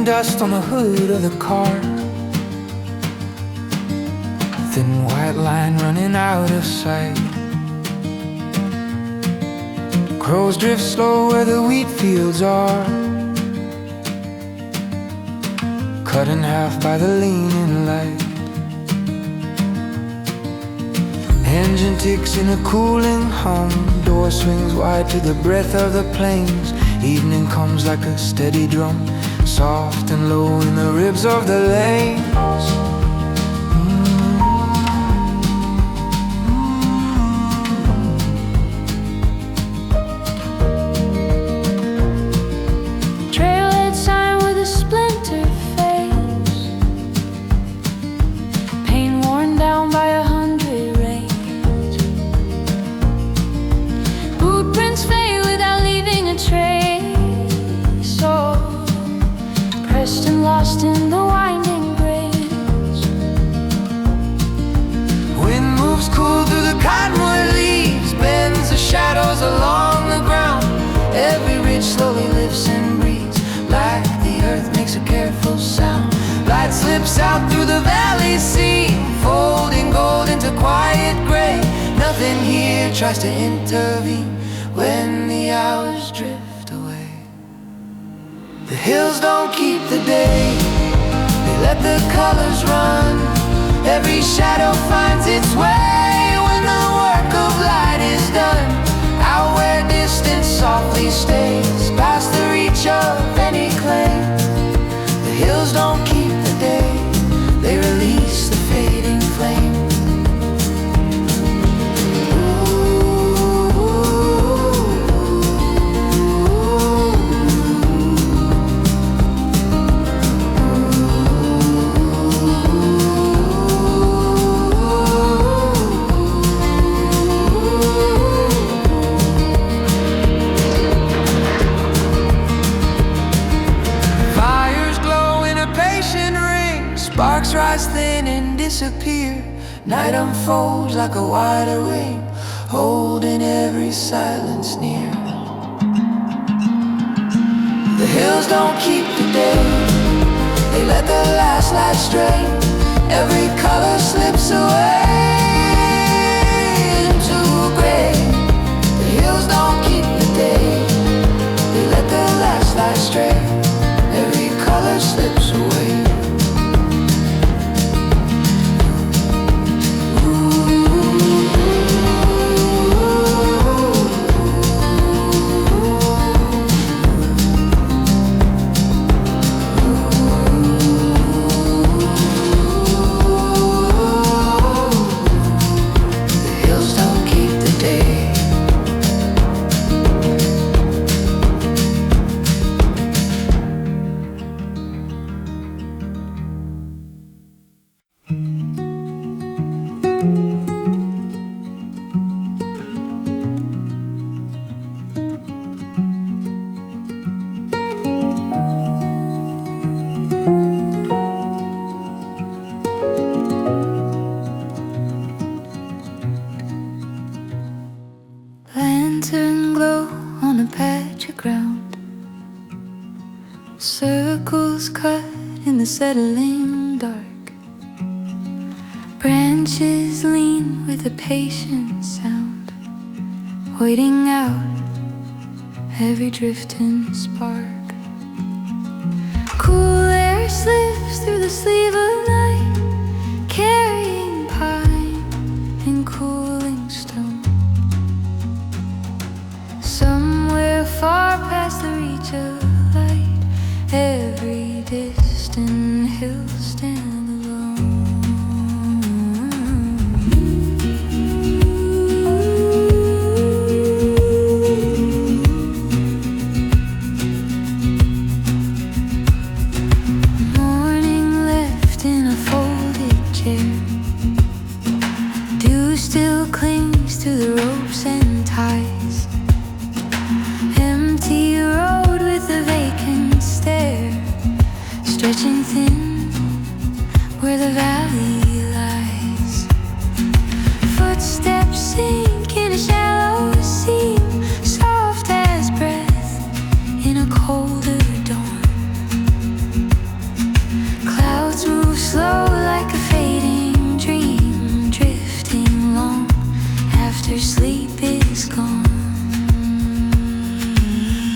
Collecting dust on the hood of the car, thin white line running out of sight. Crows drift slow where the wheat fields are, cut in half by the leaning light. Engine ticks in a cooling hum, door swings wide to the breath of the plains. Evening comes like a steady drum, soft and low in the ribs of the lanes. Trailhead sign with a splinter face, paint worn down by 100 rains. Boot prints fade without leaving a trace, so pressed and lost in the winding graves. Wind moves cool through the cottonwood leaves, bends the shadows along the ground. Every ridge slowly lifts and breathes, like the earth makes a careful sound. Light slips out through the valley sea, folding gold into quiet gray. Nothing here tries to intervene when the hours drift away. The hills don't keep the day, they let the colors run. Every shadow finds its way when the work of light is done. Out where distance softly stays, past the reach of any claim. The hills don't keep the day, they release the fading flame. Sparks rise thin and disappear. Night unfolds like a wider wing, holding every silence near. The hills don't keep the day, they let the last light stray. Every color slips away into gray. The hills don't keep the day, they let the last light stray. Every color slips away. Lantern glow on a patch of ground, circles cut in the settling dark. Branches lean with a patient sound, waiting out every drifting spark. Cool air slips through the sleeve of night, carrying pine and cooling stone. Somewhere far past the reach of light, every distant hill stand alone. Morning left in a folded chair, dew still clings to the ropes and ties. Empty road with a vacant stare, stretching thin after sleep is gone.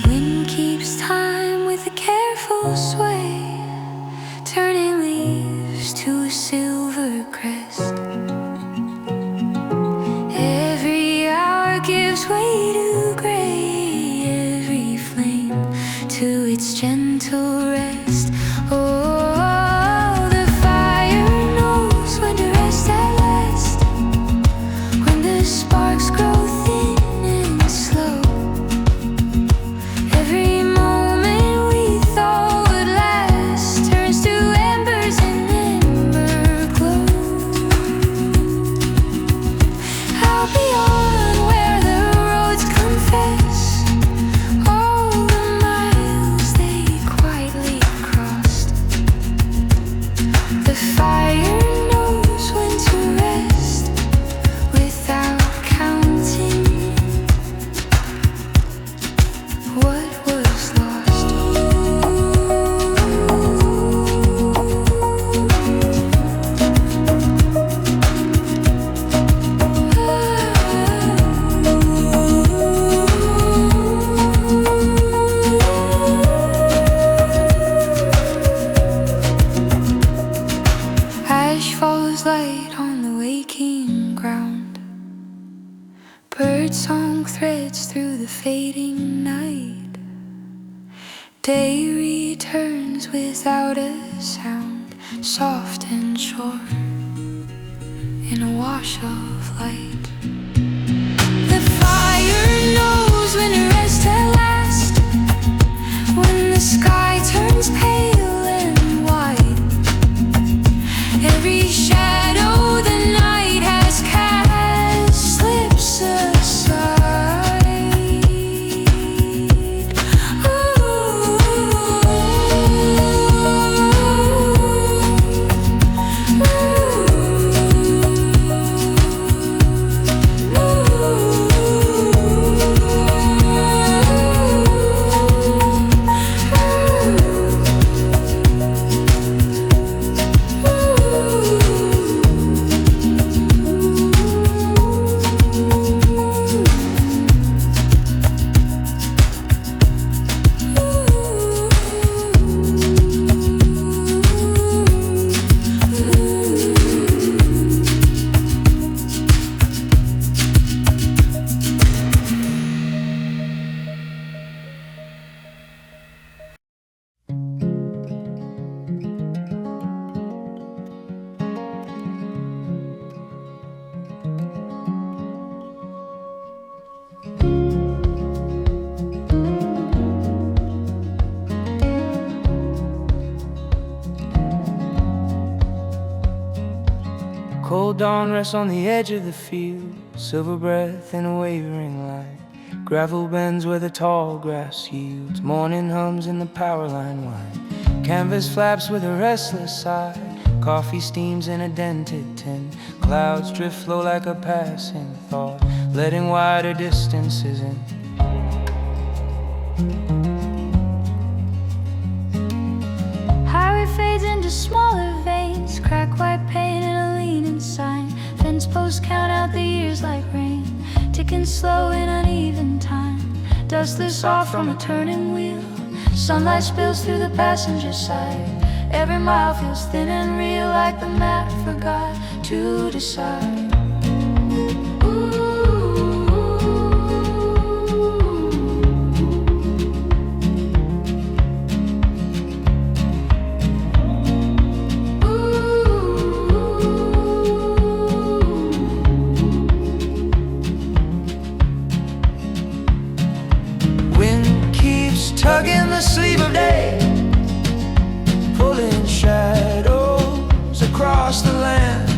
Wind keeps time with a careful sway, turning leaves to a silver crest. Every hour gives way to gray, every flame to its gentle rest. Oh, the fire knows when to rest at last, when the sparks grow thin and slow. Every moment we thought would last turns to embers in ember glow. Out beyond where the roads confess all the miles they quietly crossed, the fire knows when to rest without counting what was lost. Ash falls light on the waking ground, birdsong threads through the fading night. Day returns without a sound, soft and short in a wash of light. The fire knows when to rest at last, when the sky turns pale and white. Every shadow the night has cast slips aside. Cold dawn rests on the edge of the field, silver breath in a wavering light. Gravel bends where the tall grass yields, morning hums in the power line wide. Canvas flaps with a restless sigh, coffee steams in a dented tin. Clouds drift low like a passing thought, letting wider distances in. Highway fades into smaller veins, crack white paint and a leaning sign. Fence posts count out the years like rain, ticking slow in uneven time. Dust lifts off from a turning wheel, sunlight spills through the passenger side. Every mile feels thin and real, like the map forgot to decide. Tugging the sleeve of day, pulling shadows across the land.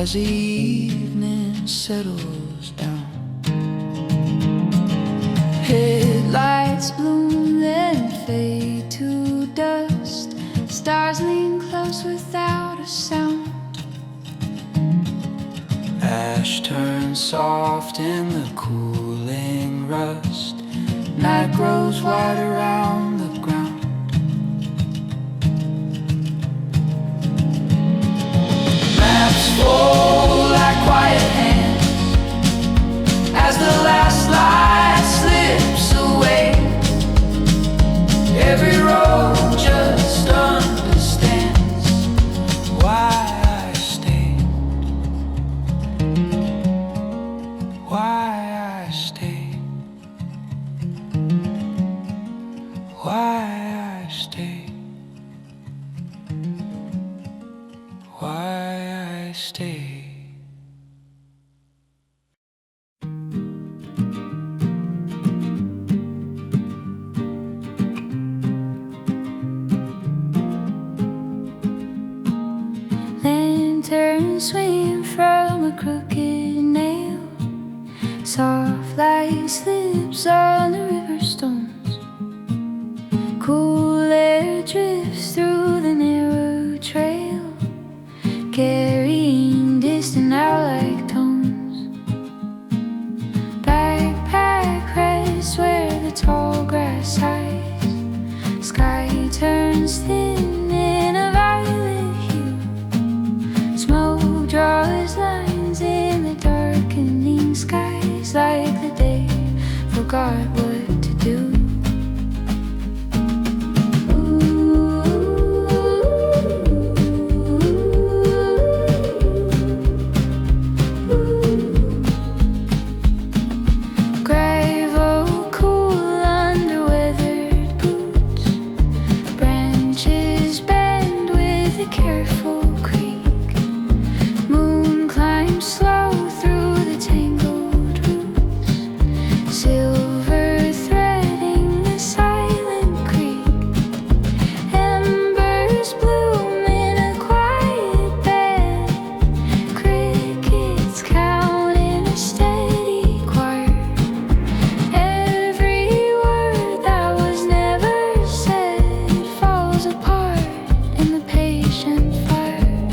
as the evening settles down. Headlights bloom then fade to dust. Stars lean close without a sound. Ash turns soft in the cooling rust. Night grows white around the ground. Maps fold like quiet hands as the last light slips away. Every road just understands why I stayed, why I stayed, why I stayed, why I stayed. Lantern swinging from a crooked nail. Soft light slips on the river stones. Cool air drifts through the narrow trail, carrying distant out-like tones. Backpack rests where the tall grass hides. Sky turns thin in a violet hue. Smoke draws lines in the darkening skies, like the day forgot what to do. Gravel cool under weathered boots. Branches bend with a careful creak. Moon climbs slow through the tangled roots. Silver threading the silent creek. Embers bloom in a quiet bed. Crickets count in a steady choir. Every word that was never said falls apart in the patient fire.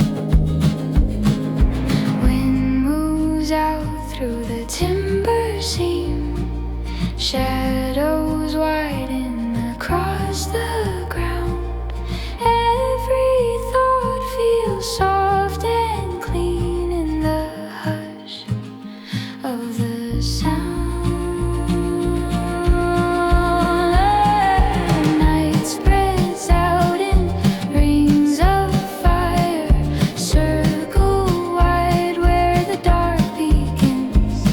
Wind moves out through the timber seam. Shadows widen across the ground. Every thought feels soft and clean in the hush of the sound. Night spreads out in rings of fire, circle wide where the dark begins.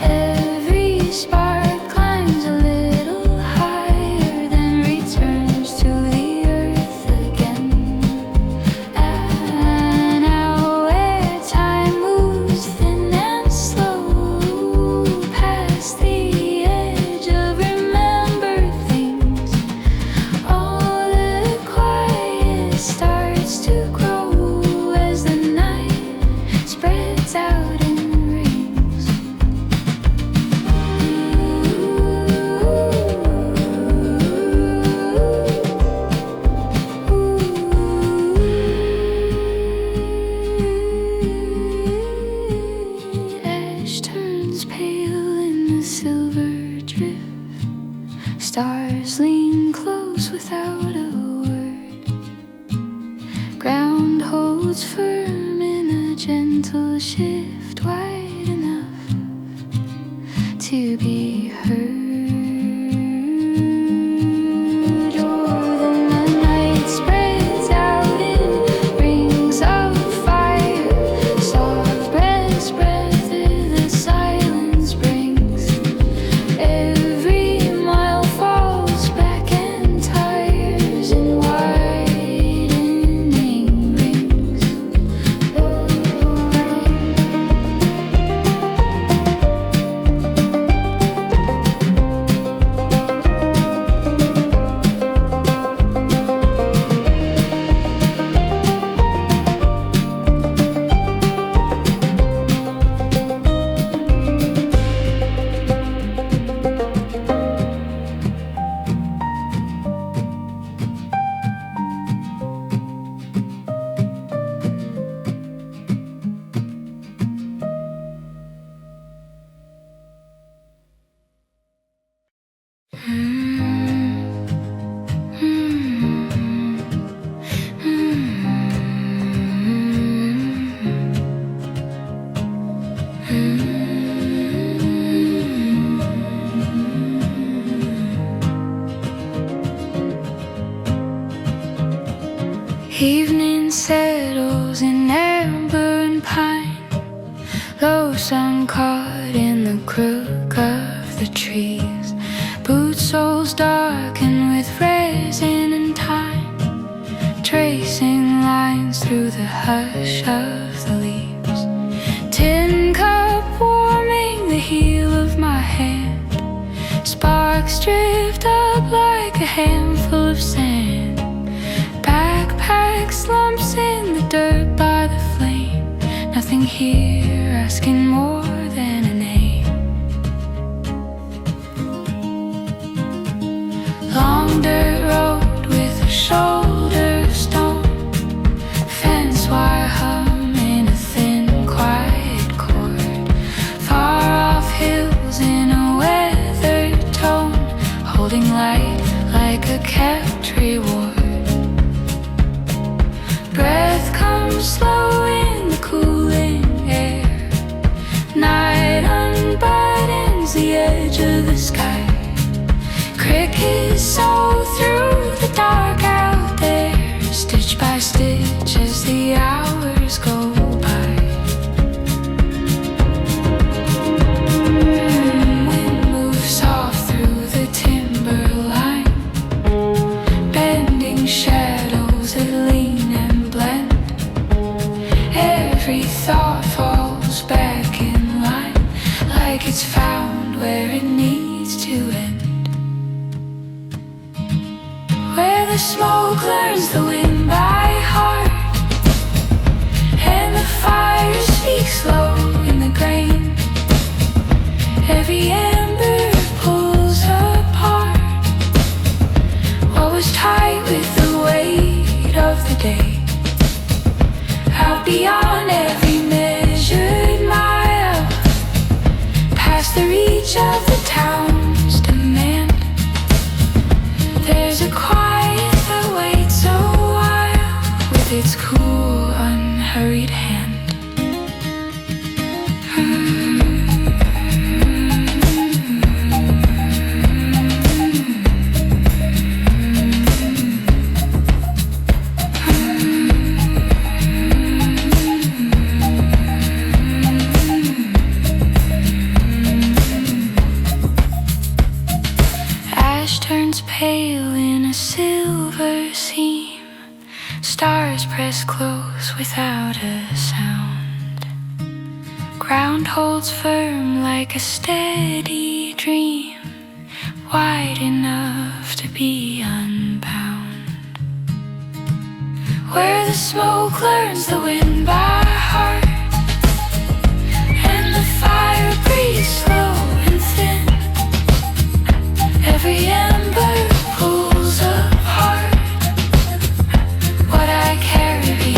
Every spark climbs a little higher, then returns to the earth again. And now where time moves thin and slow, past the edge of remembered things, all the quiet starts to grow as the night spreads out in rings. Ash turns pale in the silver drift. Stars lean close without a word. Ground holds firm in a gentle shift, wide enough to be heard. Oh, then the night spreads out in rings of fire. Soft breaths breath the silence brings. Every mile falls back and tires in widening rings. low sun caught in the crook of the trees. Boot soles darkened with resin and time, tracing lines through the hush of the leaves. Tin cup warming the heel of my hand, sparks drift up like a handful of sand. Backpack slumps in the dirt by the flame, nothing here asking more than a name. Long dirt road with a shoulder stone, fence wire hum in a thin quiet chord. Far off hills in a weathered tone, holding light like a kept reward. Breath comes slow in the cooling air. Night unbuttons the edge of the sky. Crickets soar through the dark out there, stitch by stitch as the hours go by. Wind moves soft through the timber line, bending shadows that lean and blend. Every thought falls back in line, like it's found where it needs to end. Where the smoke learns the wind by heart, and the fire speaks low in the grain. Every ember pulls apart what was tight with the weight of the day. Out beyond every measured mile, past the reach of the town's demand, there's a quiet that waits a while with its cool, unhurried hand. Turns pale in a silver seam, stars press close without a sound. Ground holds firm like a steady dream, wide enough to be unbound. Where the smoke learns the wind by heart, and the fire breathes slow and thin. Every ember pulls apart what I carried in.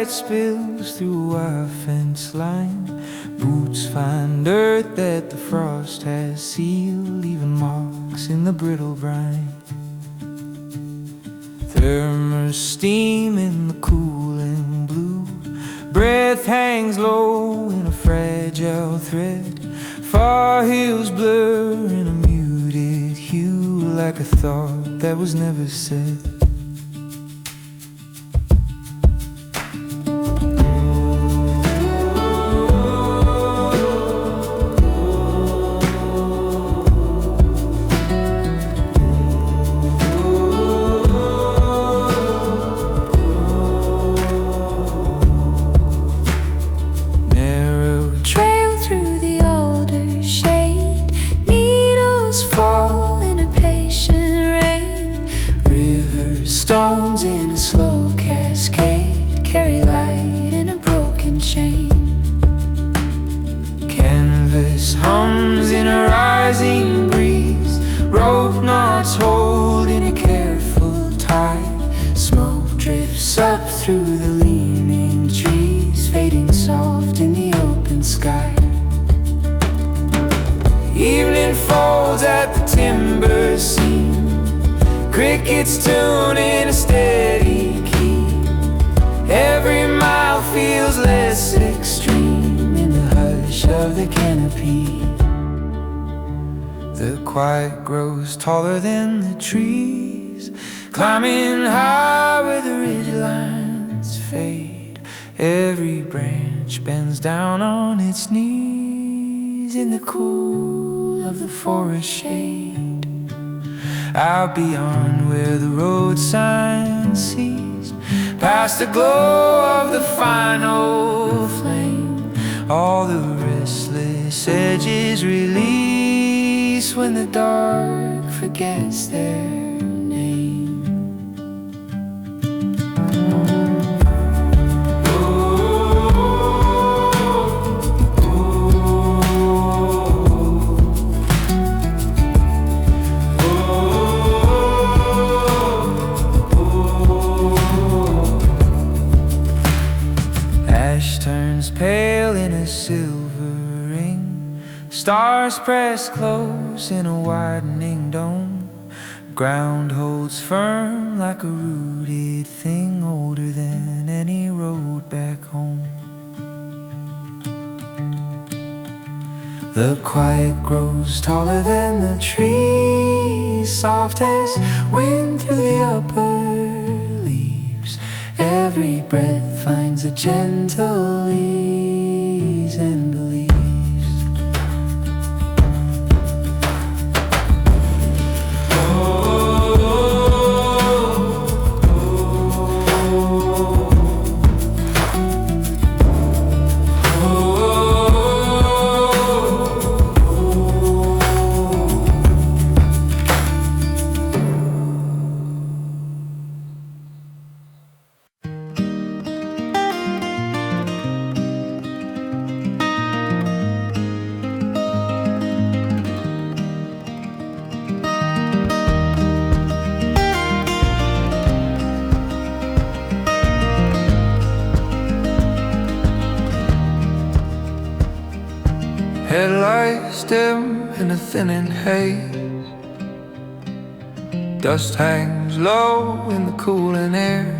Spills through our fence line. Boots find earth that the frost has sealed, leaving marks in the brittle brine. Thermos steam in the cooling blue, breath hangs low in a fragile thread. Far hills blur in a muted hue, like a thought that was never said. river, stones in a slow cascade carry light in a broken chain. Canvas hums in a rising breeze, rope knots hold in a careful tide. Smoke drifts up through the leaning trees, fading soft in the open sky. Evening folds at the timber seam, crickets tune in a steady key. Every mile feels less extreme in the hush of the canopy. The quiet grows taller than the trees, climbing high where the ridgelines fade. Every branch bends down on its knees in the cool of the forest shade. Out beyond where the road sign ceased, past the glow of the final flame, all the restless edges release when the dark forgets their name. Turns pale in a silver ring, stars press close in a widening dome. Ground holds firm like a rooted thing, older than any road back home. The quiet grows taller than the trees, soft as wind through the upper leaves. Every breath finds a gentle ease and believes. Headlights dim in a thinning haze, dust hangs low in the cooling air.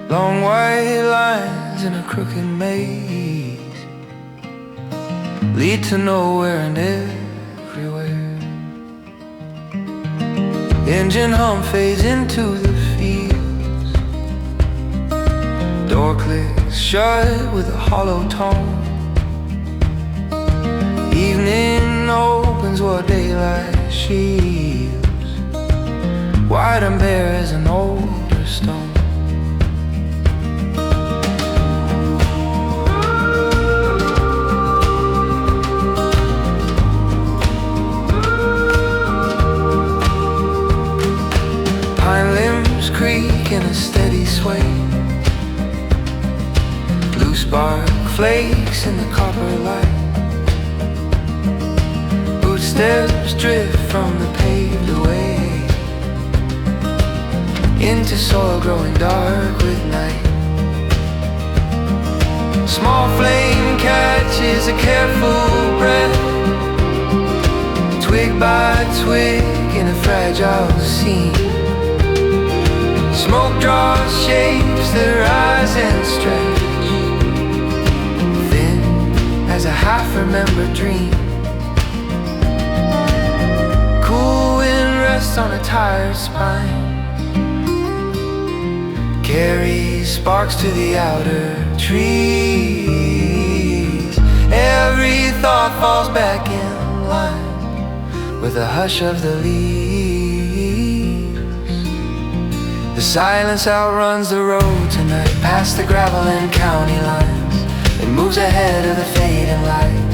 Long white lines in a crooked maze lead to nowhere and everywhere. Engine hum fades into the fields, door clicks shut with a hollow tone. Evening opens what daylight shields, wide and bare as an older stone. Pine limbs creak in a steady sway, loose bark flakes in the copper light. Footsteps drift from the paved way into soil growing dark with night. Small flame catches a careful breath, twig by twig in a fragile scene. Smoke draws shapes that rise and stretch, thin as a half-remembered dream. Cool wind rests on a tired spine, carries sparks to the outer trees. Every thought falls back in line with the hush of the leaves. The silence outruns the road tonight, past the gravel and county lines. It moves ahead of the fading light,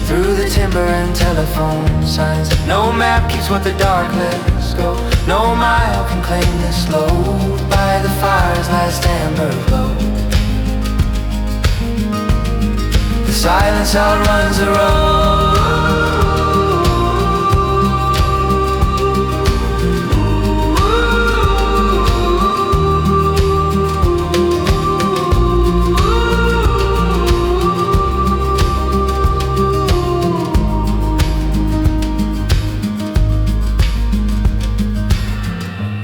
through the timber and telephone signs. No map keeps what the dark lets go. No mile can claim this load by the fire's last amber glow. The silence outruns the road.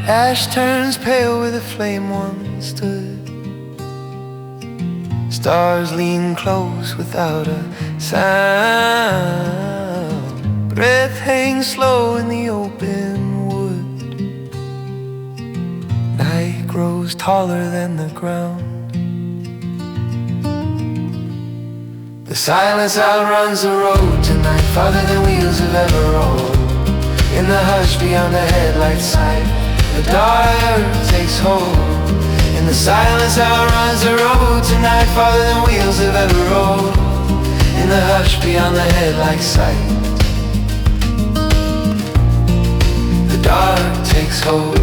Ash turns pale where the flame once stood. Stars lean close without a sound. Breath hangs slow in the open wood. Night grows taller than the ground. The silence outruns the road tonight, farther than wheels have ever rolled. In the hush beyond the headlight sight, the dark takes hold. In the silence outruns the road tonight, farther than wheels have ever rolled. In the hush beyond the headlight sight, the dark takes hold.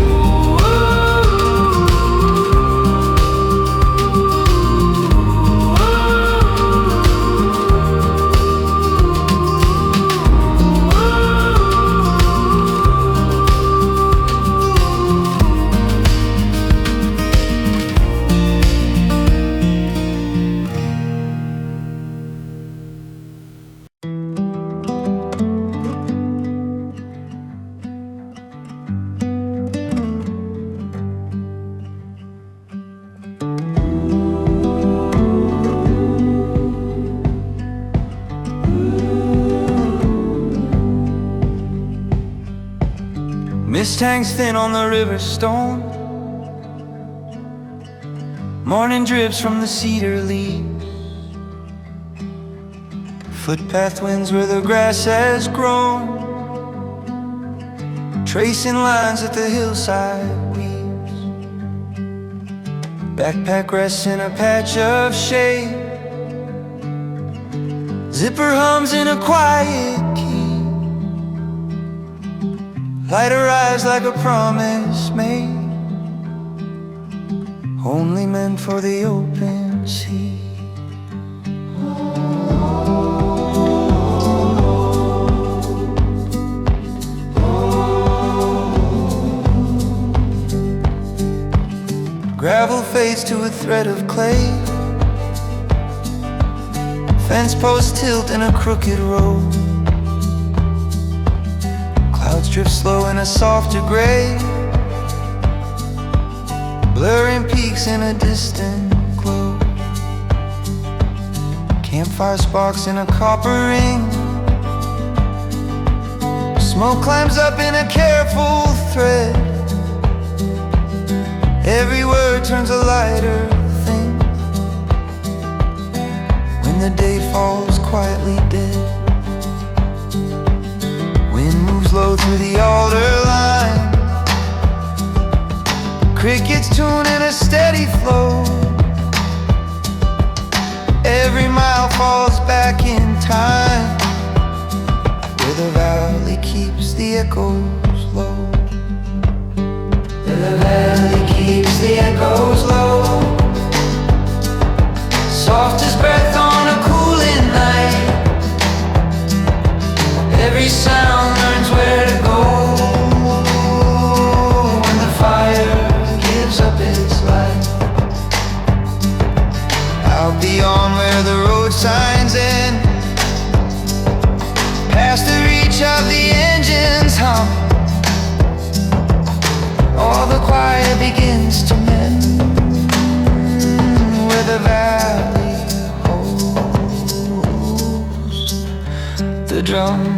Mist hangs thin on the river stone. Morning drips from the cedar leaves. Footpath winds where the grass has grown, tracing lines that the hillside weaves. Backpack rests in a patch of shade. Zipper hums in a quiet key. Light arrives like a promise made, only meant for the open sea. Gravel fades to a thread of clay. Fence posts tilt in a crooked road. Clouds drift slow in a softer gray, blurring peaks in a distant glow. Campfire sparks in a copper ring. Smoke climbs up in a careful thread. Every word turns a lighter thing when the day falls quietly dead. Wind moves low through the alder line. Crickets tune in a steady flow. Every mile falls back in time, where the valley keeps the echoes low. Where the valley keeps the echoes low. Soft as breath on a cooling night. Every sound learns where to go when the fire gives up its light. Out beyond where the road signs end, past the reach of the engine's hum, all the quiet begins to mend where the valley holds the drum.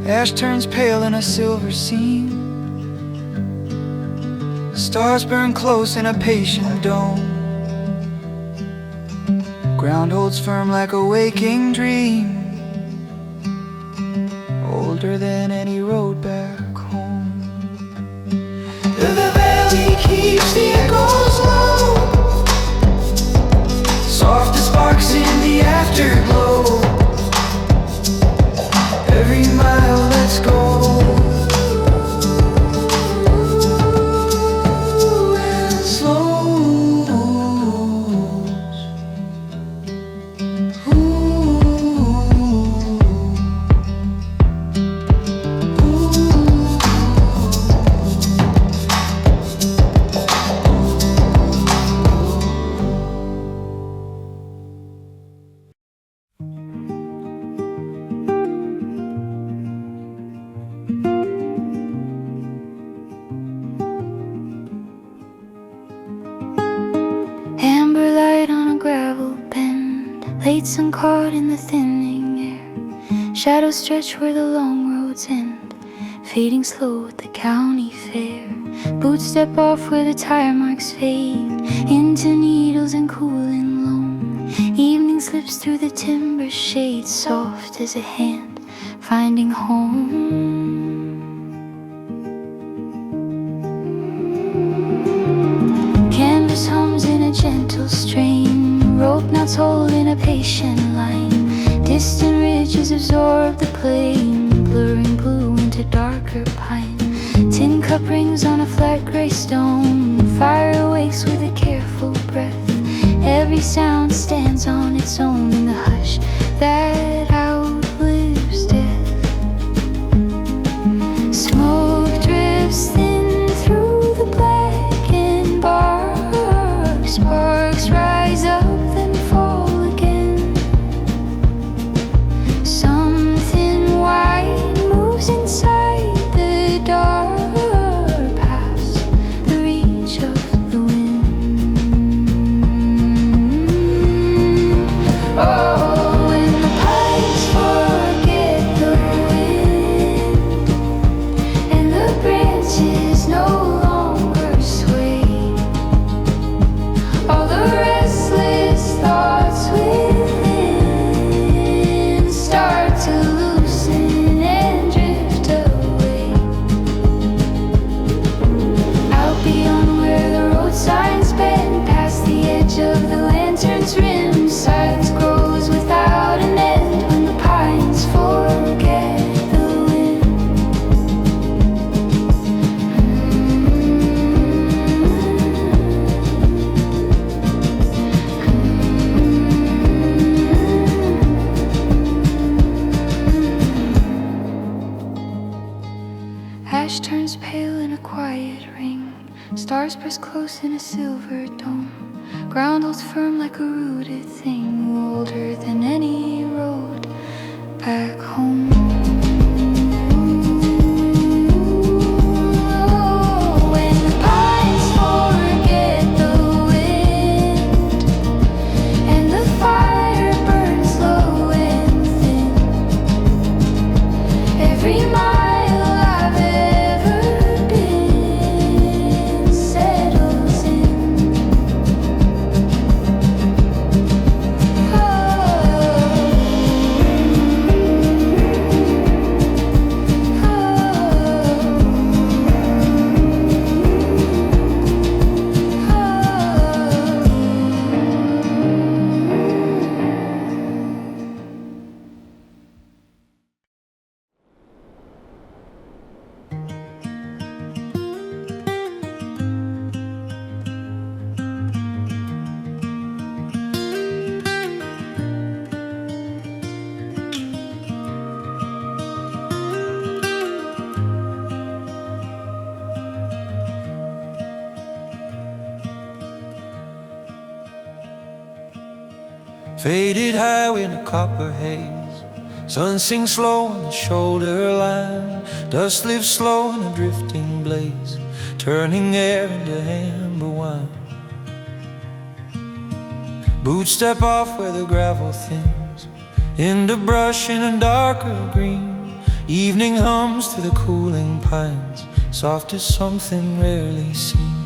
Ash turns pale in a silver seam. Stars burn close in a patient dome. Ground holds firm like a waking dream. older than any road back home. The valley keeps the echoes low, soft as sparks in the afterglow. Every mile, let's go. Amber light on a gravel bend, late sun caught in the thinning air. Shadows stretch where the long roads end, fading slow at the county fair. Boots step off where the tire marks fade into needles and cooling loam. Evening slips through the timber shade, soft as a hand finding home. Canvas hums in a gentle strain, rope knots hold in a patient line. Distant ridges absorb the plain, blurring blue into darker pine. Tin cup rings on a flat gray stone, fire awakes with a careful breath. Every sound stands on its own in the hush that outlives death. Smoke drifts thin through the blackened bark, sparks rise up then fall again. Something white moves inside the dark, past the reach of the wind. Oh, when the pines forget the wind and the branches no longer sway, all the restless thoughts within start to loosen and drift away. Out beyond where the road signs bend, past the edge of the lantern's rim, silence grows without an end when the pines forget the wind. Ash turns pale in a quiet ring, stars press close in a silver dome. Ground holds firm like a rooted thing, older than any road back home. Oh, when the pines forget the wind and the fire burns low and thin, every mile I've ever been settles in. Faded highway in a copper haze, sun sinks low on the shoulder line. Dust lifts slow in a drifting blaze, turning air into amber wine. Boots step off where the gravel thins into brush in a darker green. Evening hums through the cooling pines, soft as something rarely seen.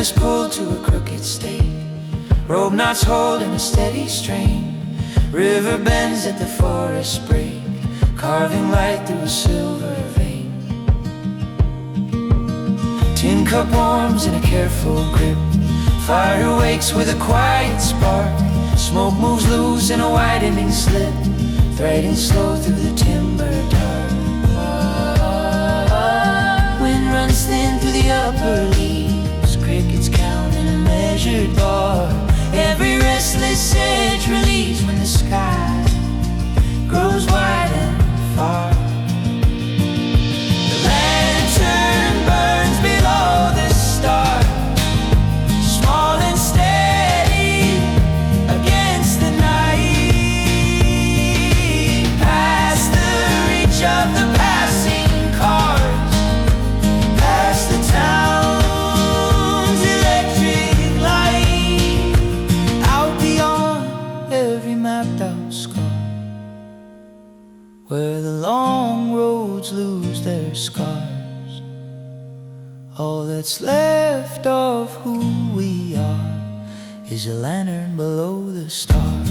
Rivers pulled to a crooked state, rope knots hold in a steady strain. River bends at the forest break, carving light through a silver vein. Tin cup warms in a careful grip, fire wakes with a quiet spark. Smoke moves loose in a widening slip, threading slow through the timber dark. Wind runs thin through the upper leaves, crickets count in a measured bar. Every restless edge relieves when the sky grows wide and far. The lantern burns below the stars, small and steady against the night. Past the reach of the passing cars, past the town's electric light, out beyond every mapped out scar, where the long roads lose their scars. All that's left of who we are is a lantern below the stars.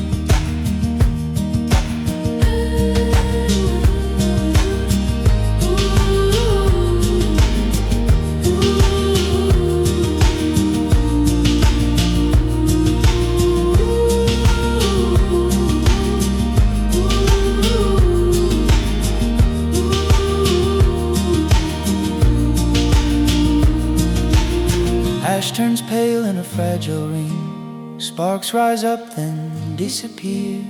Ash turns pale in a fragile ring, sparks rise up then disappear.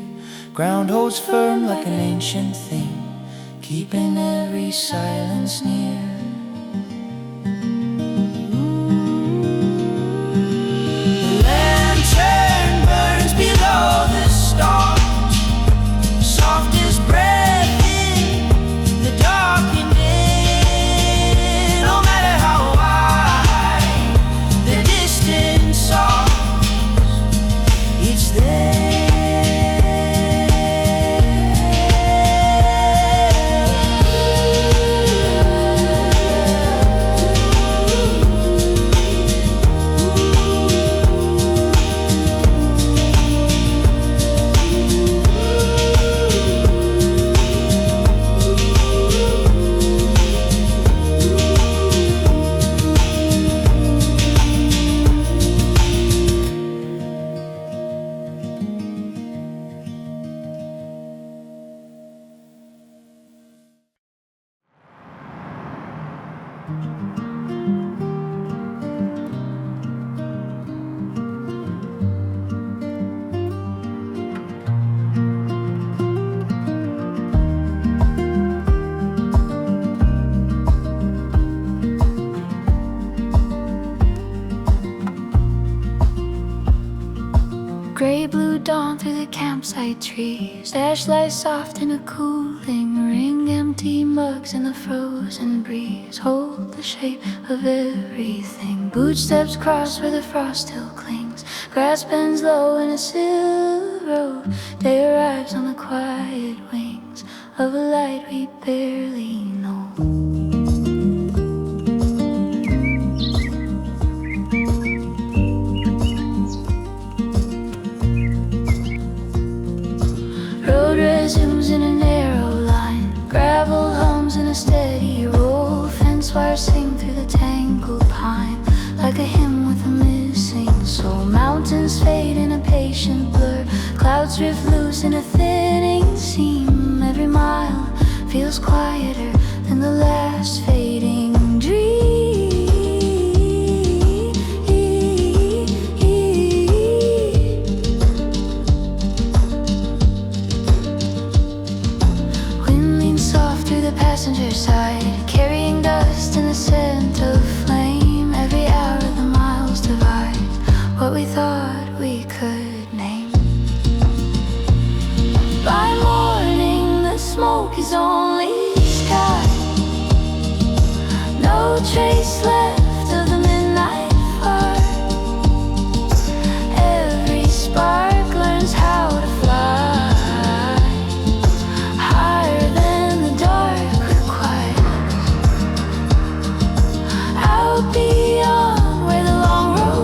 Ground holds firm like an ancient thing, keeping every silence near. The lantern burns below the stars, soft as breath in the darkened air. No matter how wide the distance soars, it's there. Gray blue dawn through the campsite trees, ash lies soft in a cooling ring. Empty mugs in the frozen breeze hold the shape of everything. Boot steps cross where the frost still clings, grass bends low in a silver road. Day arrives on the quiet wings of a light we barely know. Road resumes in a narrow line, gravel hums in a steady roll. Fence wires sing through the tangled pine, like a hymn with a missing soul. Mountains fade in a patient blur, clouds drift loose in a thinning seam. Every mile feels quieter than the last fading dream. Passenger side, carrying dust in the scent of flame. Every hour the miles divide what we thought we could name. By morning the smoke is only sky, no trace left of the midnight fire. Every spark learns how to fly higher than the dark. Beyond where the long road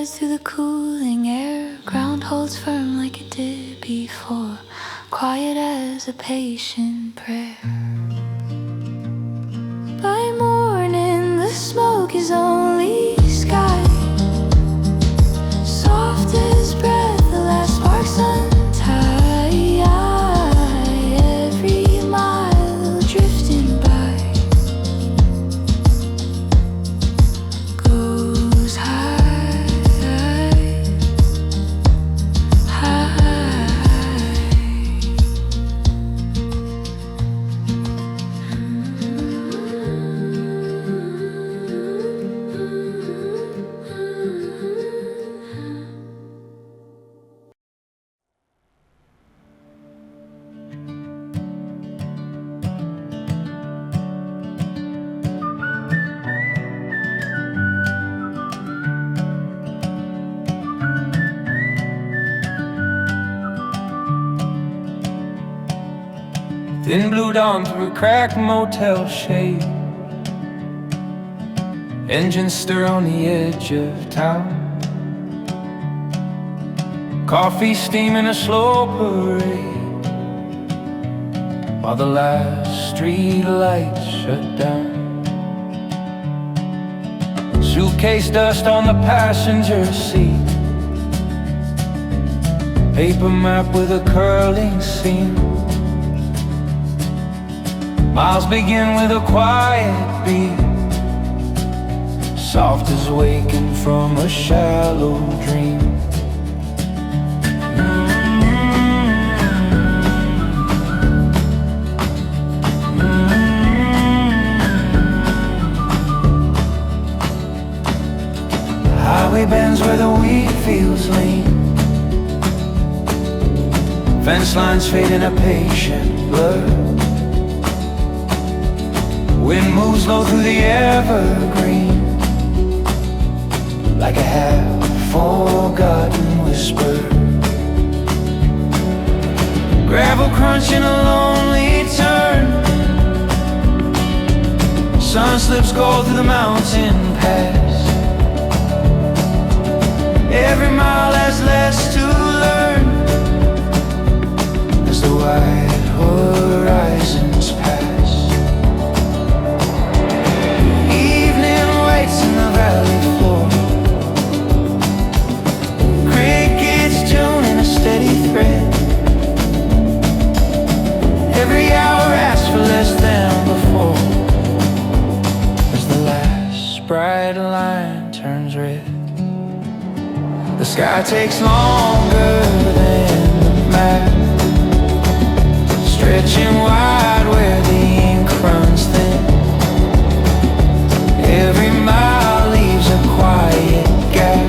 rise through the cooling air. Ground holds firm like it did before, quiet as a patient prayer. By morning the smoke is only sky, soft as breath, the last sparks untie. Every mile drifting by goes high, high. Thin blue dawn through a cracked motel shade. Engines stir on the edge of town. Coffee steaming a slow parade, while the last street lights shut down. Suitcase dust on the passenger seat, paper map with a curling seam. Miles begin with a quiet beat, soft as waking from a shallow dream. Highway bends where the wheat feels lean, fence lines fade in a patient blur. Wind moves low through the evergreen, like a half-forgotten whisper. Gravel crunching a lonely turn, sun slips gold through the mountain pass. Every mile has less to learn as the wide horizons pass. In the valley floor, crickets tuning a steady thread. Every hour asks for less than before, as the last bright line turns red. The sky takes longer than the map, stretching wide where the ink runs thin. Every mile leaves a quiet gap,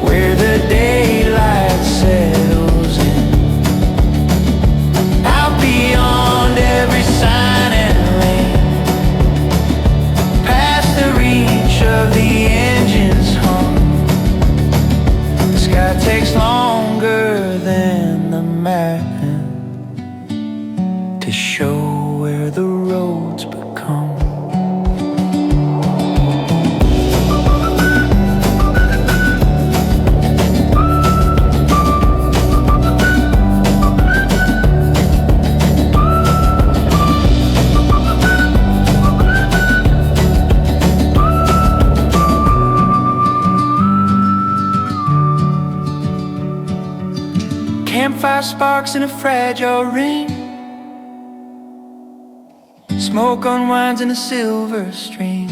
where the daylight settles in. Out beyond every sign and lane, past the reach of the engine's hum. The sky takes longer than the map to show where the roads become. Campfire sparks in a fragile ring, smoke unwinds in a silver stream.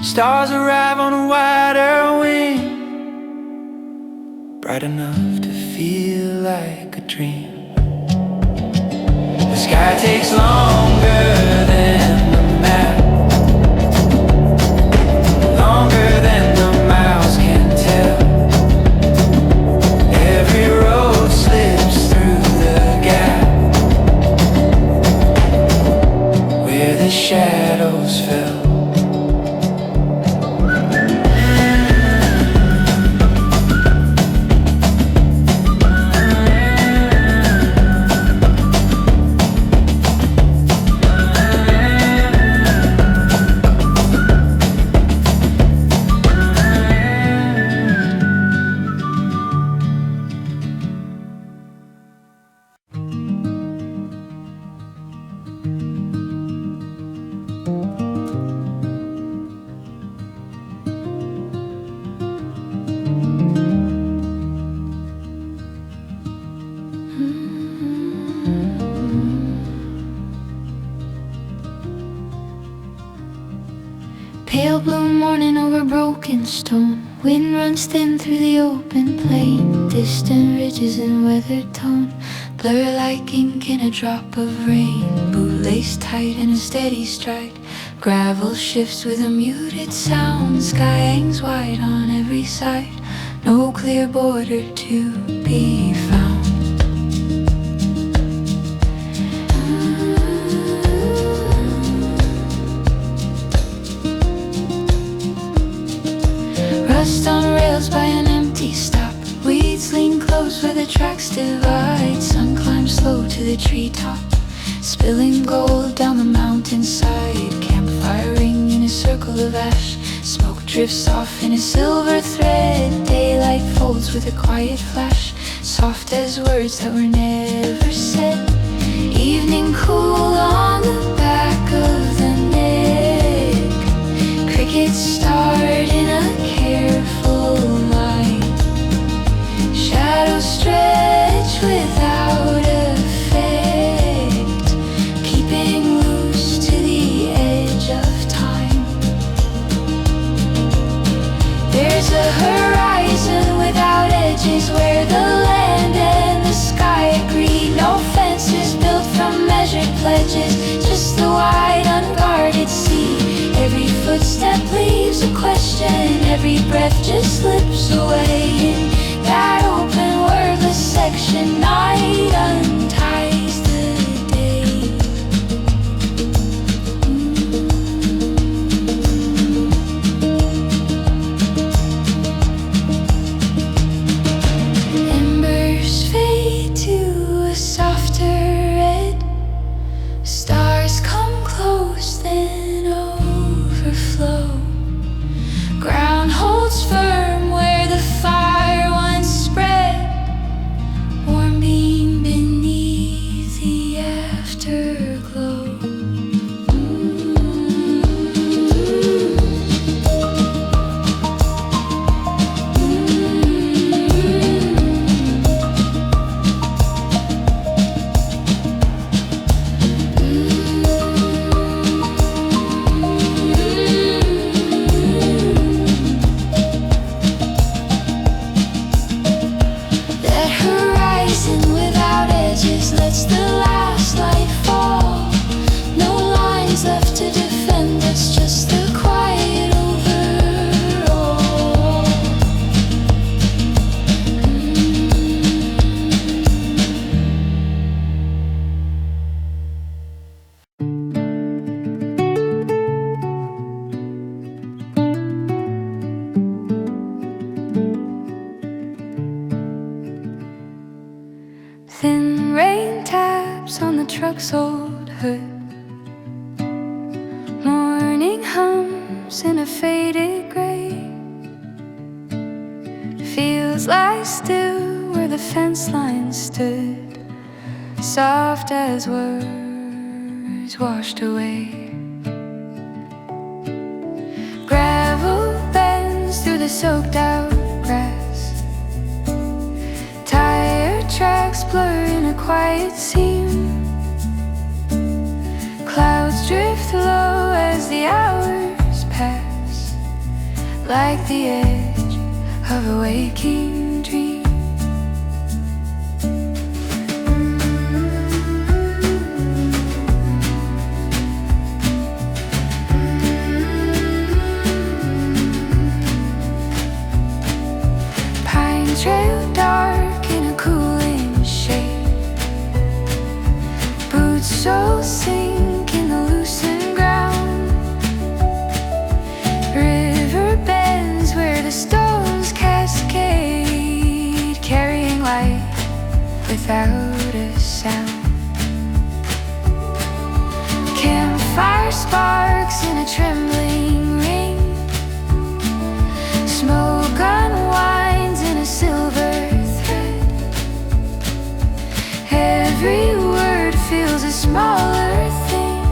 Stars arrive on a wider wing, bright enough to feel like a dream. The sky takes longer than the map, longer than the miles can tell. Every road slips through the gap, where the shadows fell. Pale blue morning over broken stone. Wind runs thin through the open plain. Distant ridges in weathered tone blur like ink in a drop of rain. Bootlace tight in a steady stride. Gravel shifts with a muted sound. Sky hangs wide on every side. No clear border to be found. Rust on rails by an empty stop. Weeds lean close where the tracks divide. Sun climbs slow to the treetop, spilling gold down the mountainside. Campfire ring in a circle of ash. Smoke drifts off in a silver thread. Daylight folds with a quiet flash, soft as words that were never said. Evening cool on the back of the neck. Crickets start in a careful line. Shadows stretch without effect, keeping loose to the edge of time. There's a horizon without edges, where the land and the sky agree. No fences built from measured pledges, just the wide unguarded sea. Every footstep leaves a question, every breath just slips away. In that open wordless section, night unties the day. Embers fade to a softer red. Stars come close, then overflow. Ground holds firm where the fire once spread. Warm beam beneath the afterglow. That horizon without edges lets the last light fall. No lines left to defend, it's just the quiet overall. Thin rain taps on the truck's old hood. Morning hums in a faded gray. Feels like still where the fence line stood, soft as words washed away. Gravel bends through the soaked out grass. Tire tracks blur in a quiet seam. Clouds drift low as the hours pass, like the edge of a waking dream. Pine trail dark in a cooling shade. Boots so sink in the loosened ground. River bends where the stones cascade, carrying light without a sound. Campfire sparks in a trembling ring. Smoke unwinds in a silver thread. Every word feels a smaller thing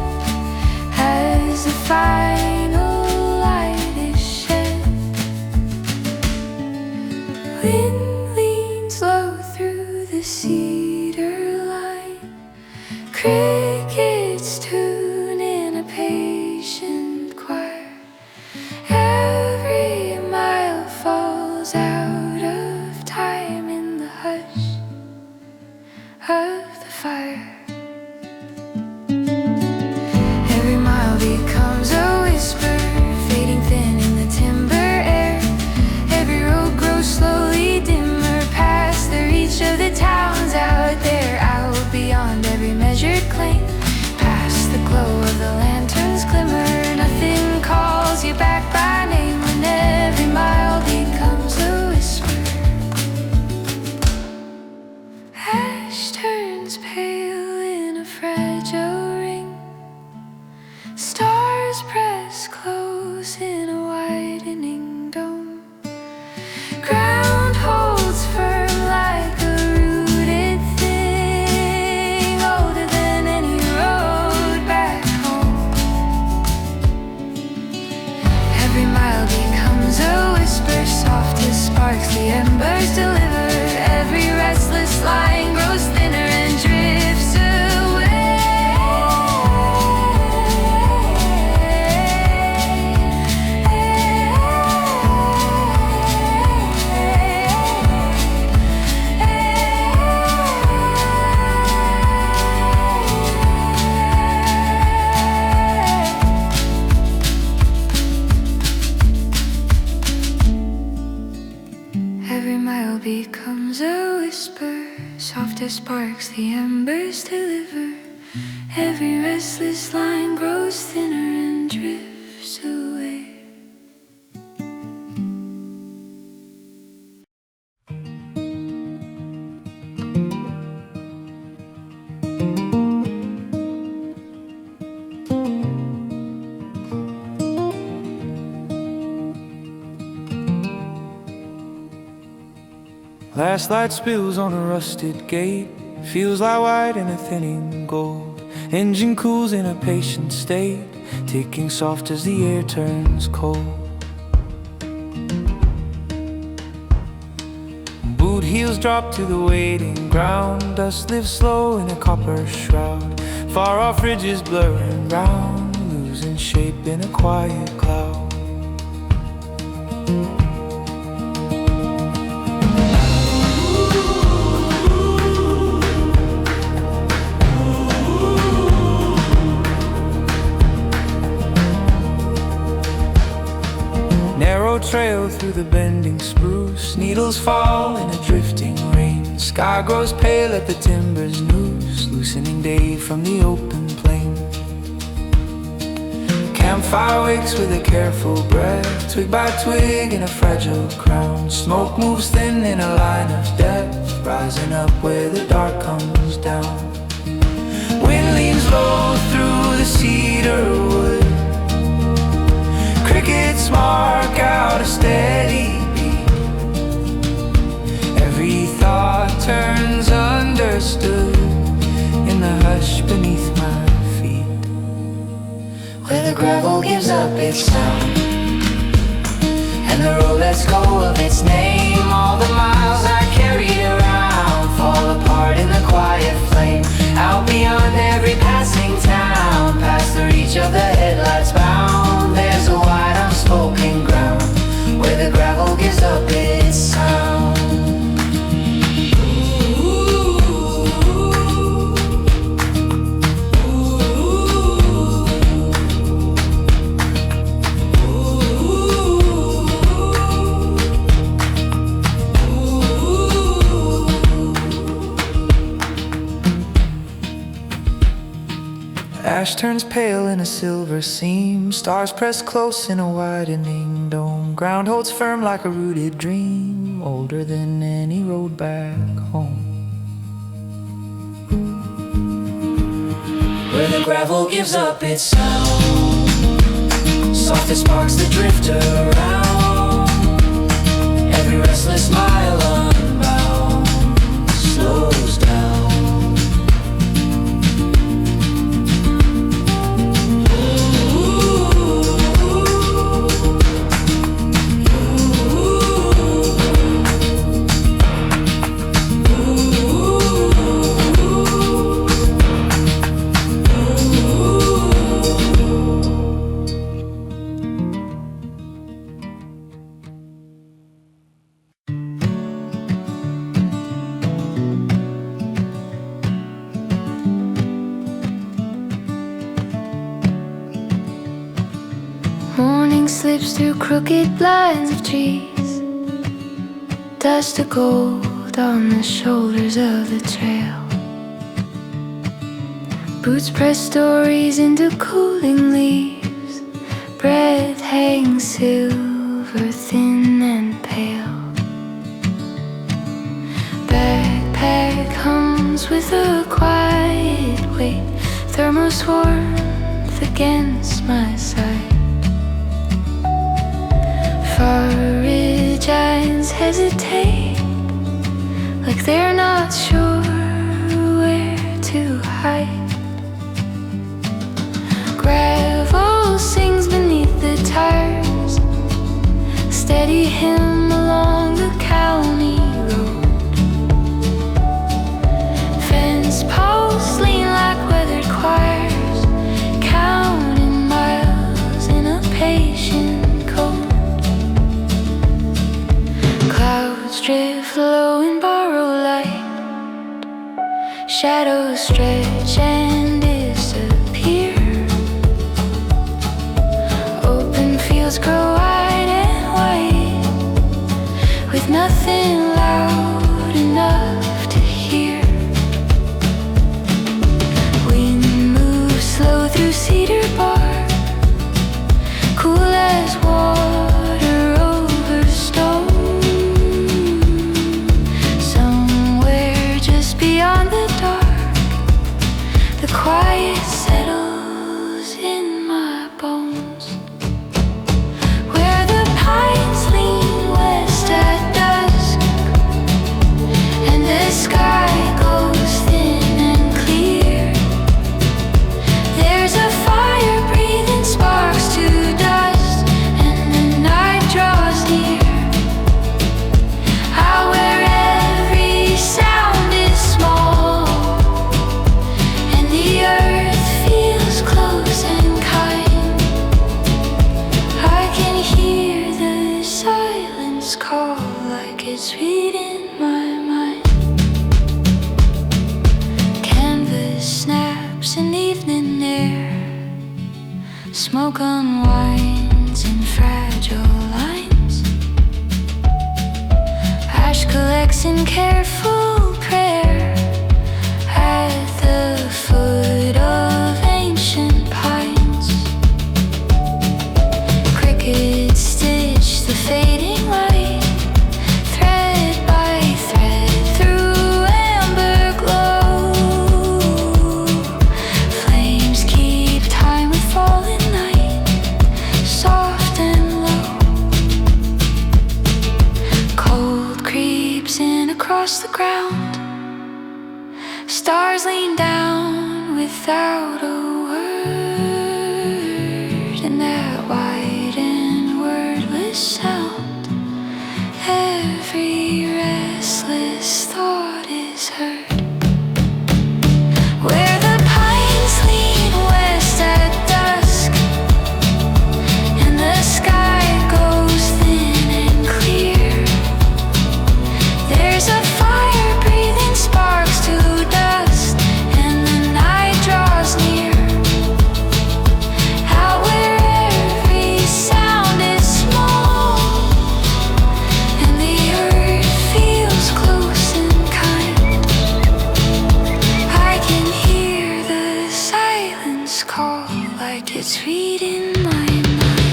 as the final light is shed. Wind leans low through the sea. sparks the embers deliver. Every restless line grows thinner and drifts away. Last light spills on a rusted gate, feels like white in a thinning gold. Engine cools in a patient state, ticking soft as the air turns cold. Boot heels drop to the waiting ground, dust lifts slow in a copper shroud. Far off ridges blurring round, losing shape in a quiet cloud. Narrow trail through the bending spruce, needles fall in a drifting rain. Sky grows pale at the timber's noose, loosening day from the open plain. Campfire wakes with a careful breath, twig by twig in a fragile crown. Smoke moves thin in a line of death, rising up where the dark comes down. Wind leans low through the cedar wood, crickets mark out a steady beat. Every thought turns understood in the hush beneath my feet, where the gravel gives up its sound and the road lets go of its name. All the miles I carried around fall apart in the quiet flame. Out beyond every passing town, past the reach of the headlights bound, there's a wide unspoken ground where the gravel gives up its sound. Ash turns pale in a silver seam, stars press close in a widening dome. Ground holds firm like a rooted dream, older than any road back home. Where the gravel gives up its sound, soft as sparks that drift around. Every restless mile unbound slows down. Morning slips through crooked blinds of trees, dust of gold on the shoulders of the trail. Boots press stories into cooling leaves, breath hangs silver thin and pale. Backpack hums with a quiet weight, thermos warmth against my side. Far-ridge eyes hesitate, like they're not sure where to hide. Gravel sings beneath the tires, steady hymn along the county road. Fence posts lean like weathered choirs, counting miles in a patient coat. Clouds drift low and borrow light, shadows stretch and disappear. Open fields grow wide and white, with nothing loud enough to hear. Smoke unwinds in fragile lines. Ash collects in careful prayer at the foot of ancient pines. Crickets stitch the fading light, thread by thread through amber glow. Flames keep time with falling night, soft and low. Cold creeps in across the ground. Stars lean down without a word. In that wide and wordless sound, every restless thought is heard. Where the pines lean west at dusk, and the sky goes thin and clear, there's a fire breathing sparks to dust, and the night draws near. Out where every sound is small, and the earth feels close and kind, I can hear the silence call like it's reading my mind.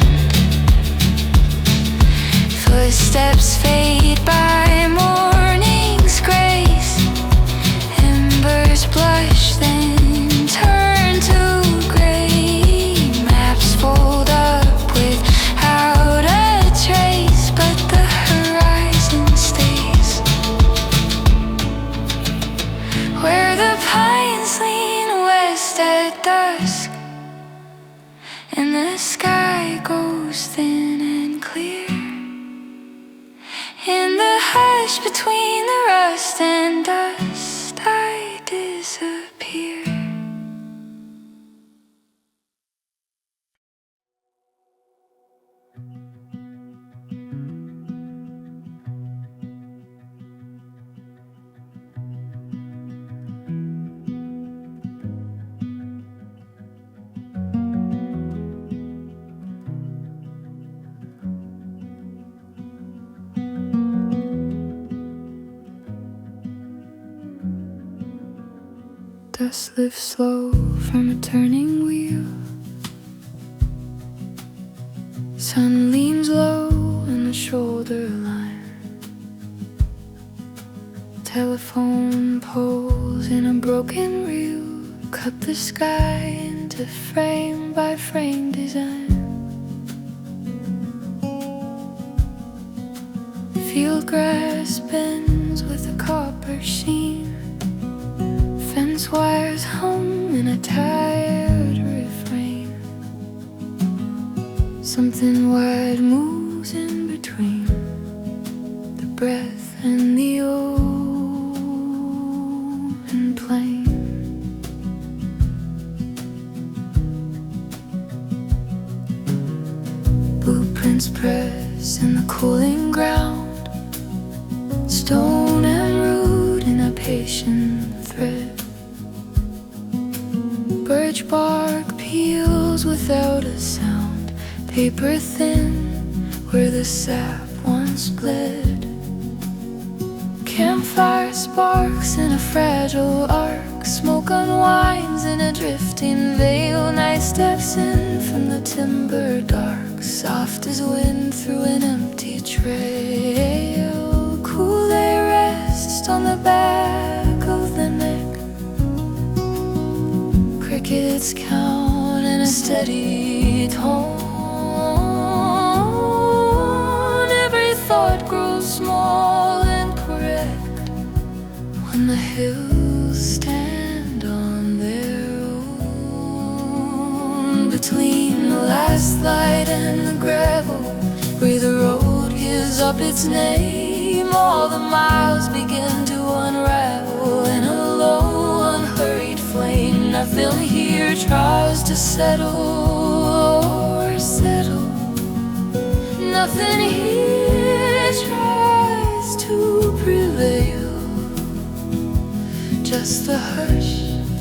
Footsteps fade by morning's grace. Embers blush, then turn to gray. Maps fold up without a trace, but the horizon stays. Where the pines lean west at dusk, and the sky goes thin and clear. In the hush between the rust and dust, I disappear. Dust lifts slow from a turning wheel. Sun leans low in the shoulder line. Telephone poles in a broken reel cut the sky into frame by frame design. Field grass bends with a copper sheen. Fence wires hum in a tired refrain. Something wide moves in between the breath and the open plain. Blueprints press in the cooling ground, stone and root in a patient thread. Birch bark peels without a sound, paper thin where the sap once bled. Campfire sparks in a fragile arc, smoke unwinds in a drifting veil. Night steps in from the timber dark, soft as wind through an empty trail. Cool they rest on the back of the neck. Crickets count in a steady tone. Every thought grows small and correct when the hills stand on their own. Between the last light and the gravel, where the road gives up its name, all the miles begin to unravel in a low, unhurried flame. Nothing here tries to settle or settle. Nothing here tries to prevail. Just the hush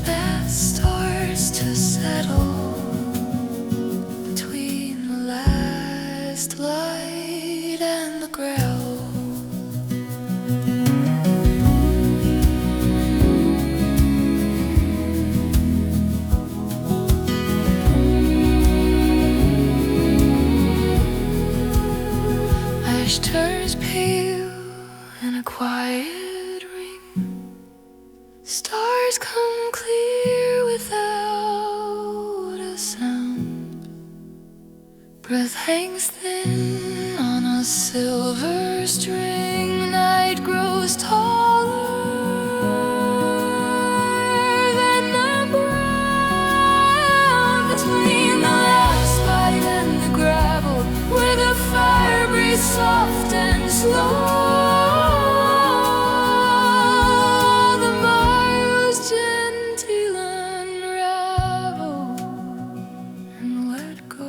that starts to settle. a sound. Breath hangs thin on a silver string. Night grows taller than the ground. Between the last light and the gravel, where the fire breathes soft and slow, the miles gently unravel and let go.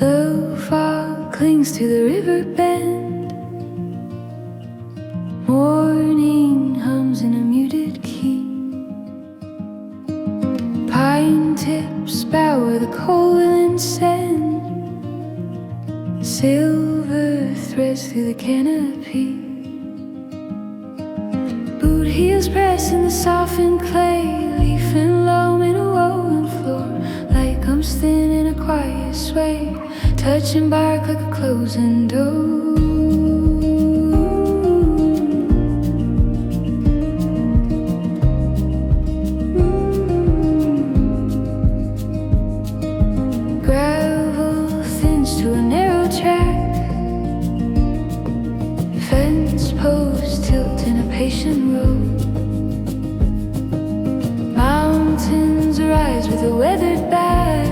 The fog clings to the river bend. Morning hums in a muted key. Pine tips bow where the cold winds send silver threads through the canopy. Boot heels press in the softened clay, leaf and loam in a woven floor. Light comes thin in a quiet sway, touching bark like a closing door. Gravel thins to a narrow track. Fence posts tilt in a patient row. Mountains rise with a weathered back,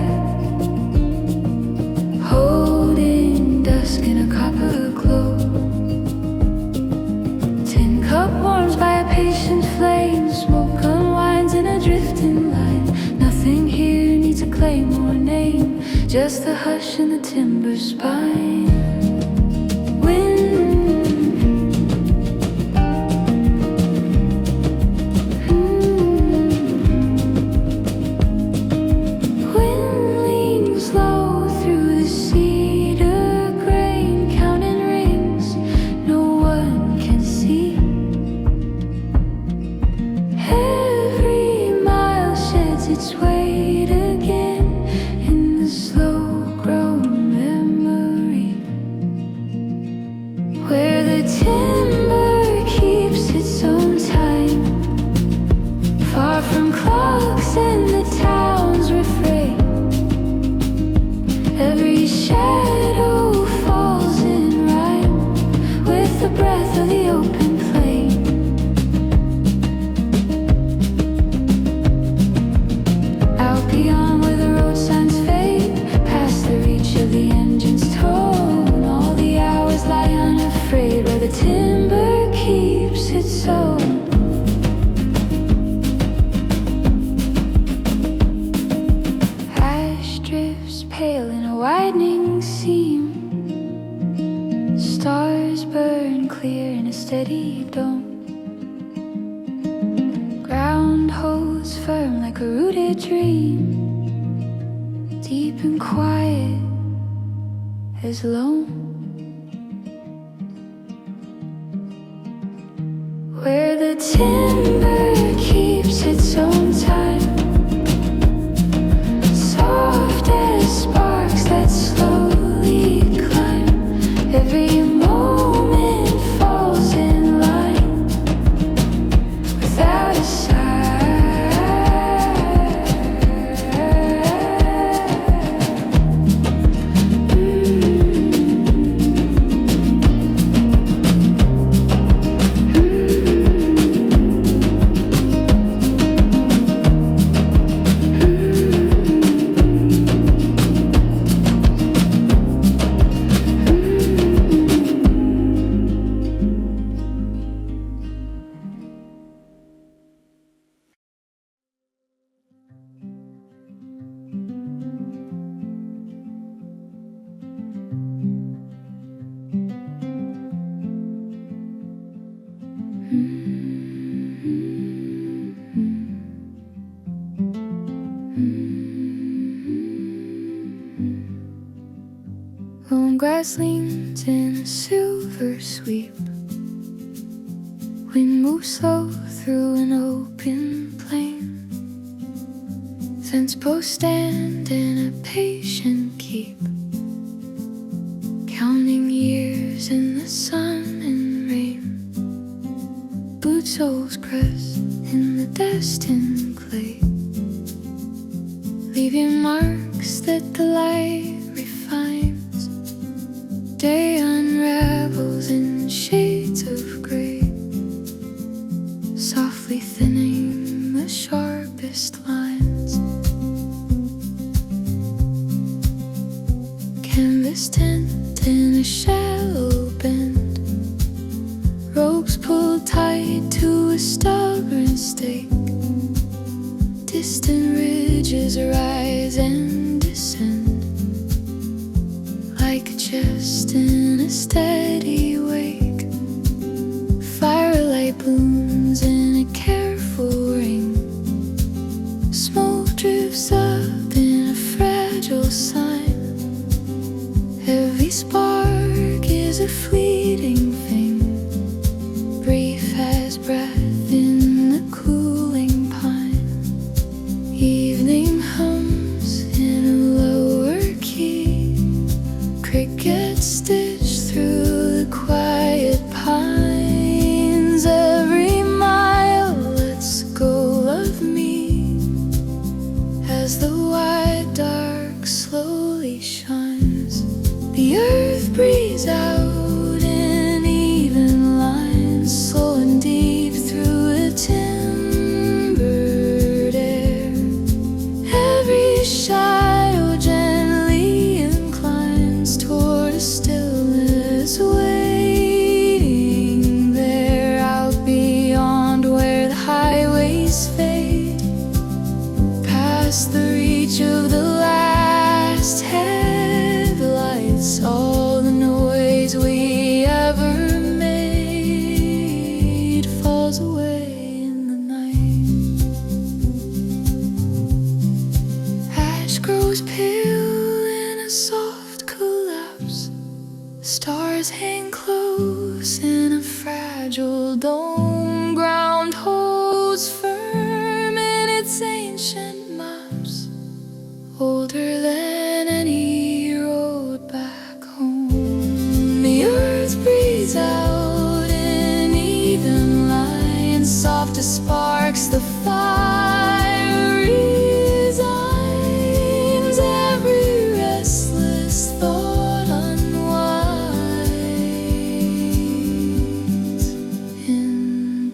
holding dusk in a copper glow. Tin cup warms by a patient flame. Smoke unwinds in a drifting light. Nothing here needs a claim or name, just the hush in the timber spine. Its weight again in the slow-grown memory, where the timber keeps its own time, far from clocks and the town's refrain. Every shadow falls in rhyme with the breath of the open plain. Beyond where the road signs fade, past the reach of the engine's tone, all the hours lie unafraid, where the timber keeps its own. Ash drifts pale in a widening seam. Stars burn clear in a steady dome. Ground holds firm like a rooted dream, deep and quiet as alone, where the timber keeps its own time, soft as sparks that slowly climb. Every moment falls in line without a sign. grass leans in a silver sweep. Wind moves slow through an open plain. Fence posts stand in a patient keep, counting years in the sun and rain. Boot soles press in the destined clay, leaving marks that the light refines. Day unravels in shades of gray, softly thinning the sharpest lines. Canvas tent in a shallow bend, ropes pulled tight to a stubborn stake. Distant ridges rise and descend, like a chest in a steady wake. Firelight blooms in a careful ring, smoke drifts up in a fragile sign. Every spark is a fleeting thing, brief as breath in the cooling pine. Evening hums in a lower key, crickets stitch through the quiet pines. Every mile lets go of me as the wide dark slowly shines. The earth breathes out in even lines, slow and deep through a timbered air. Every shadow gently inclines toward a stillness waiting there. Out beyond where the highways fade, past the reach of the last headlights. All the noise we ever made falls away in the night. Ash grows pale in a soft collapse. The stars hang close in a fragile dome. Ground holds firm in its ancient maps, older than any road back home. The earth breathes out in even lines, soft as sparks the fire resigns. Every restless thought unwinds in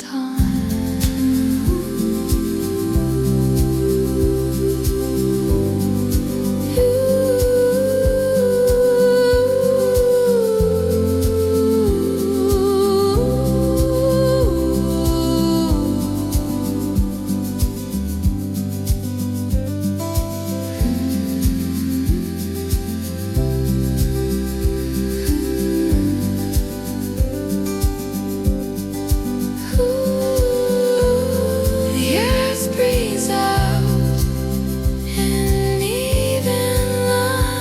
the earth breathes out in even lines,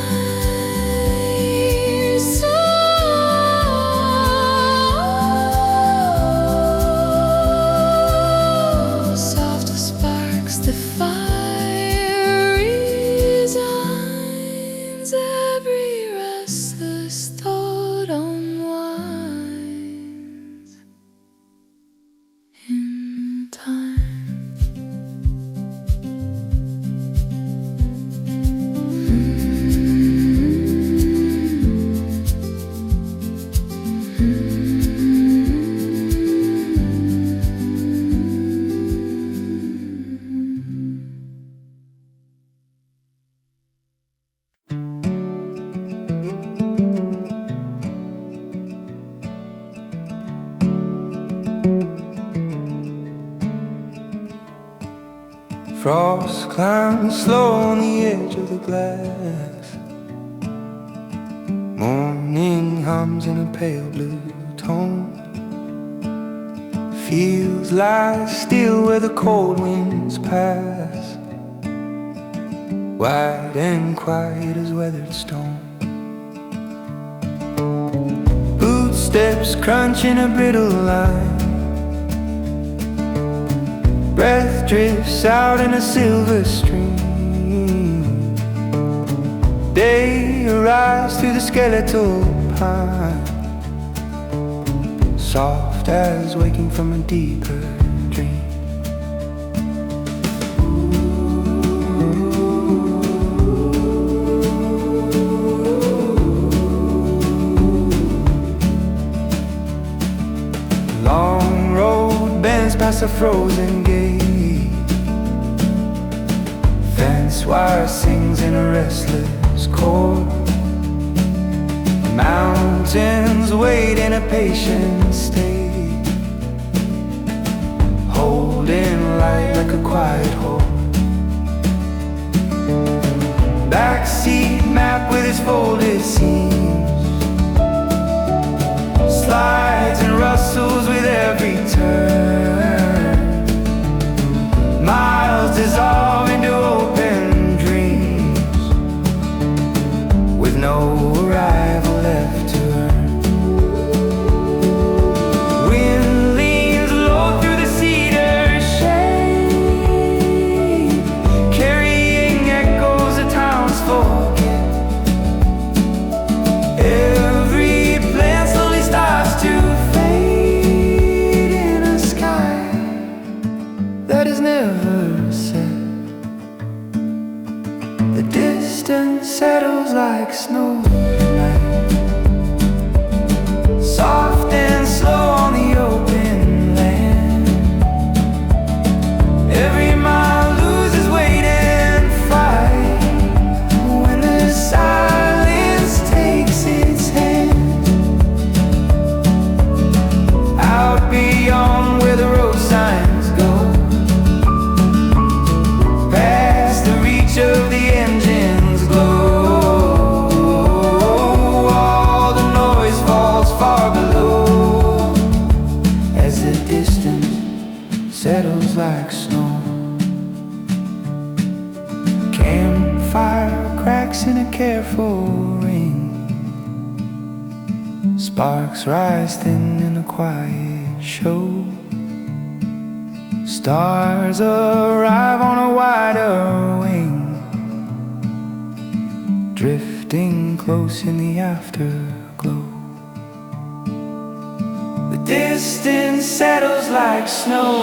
soft as sparks the fire resigns. Every restless thought unwinds in time. Frost climbs slow on the edge of the glass. Morning hums in a pale blue tone. Fields lie still where the cold winds pass, wide and quiet as weathered stone. Footsteps crunching a brittle line. Breath drifts out in a silver stream. Day arrives through the skeletal pine, soft as waking from a deeper dream. Long road bends past a frozen gate. Fence wire sings in a restless chord. Mountains wait in a patient state, holding light like a quiet hole. Backseat map with its folded seams, slides and rustles with every turn. Miles dissolve into open dreams, with no arrival left to earn. Wind leans low through the cedar shade, carrying echoes of towns forget. Every plant slowly starts to fade in a sky that is never set. The distance settles like snow tonight, soft and slow on the open land. Every mile loses weight and fight when the silence takes its hand. Out beyond where the road signs go, past the reach of the engine's glow, all the noise falls far below as the distance settles like snow. Campfire cracks in a careful ring, sparks rise thin in a quiet show. Stars arrive on a wider wing, drifting close in the afterglow. The distance settles like snow.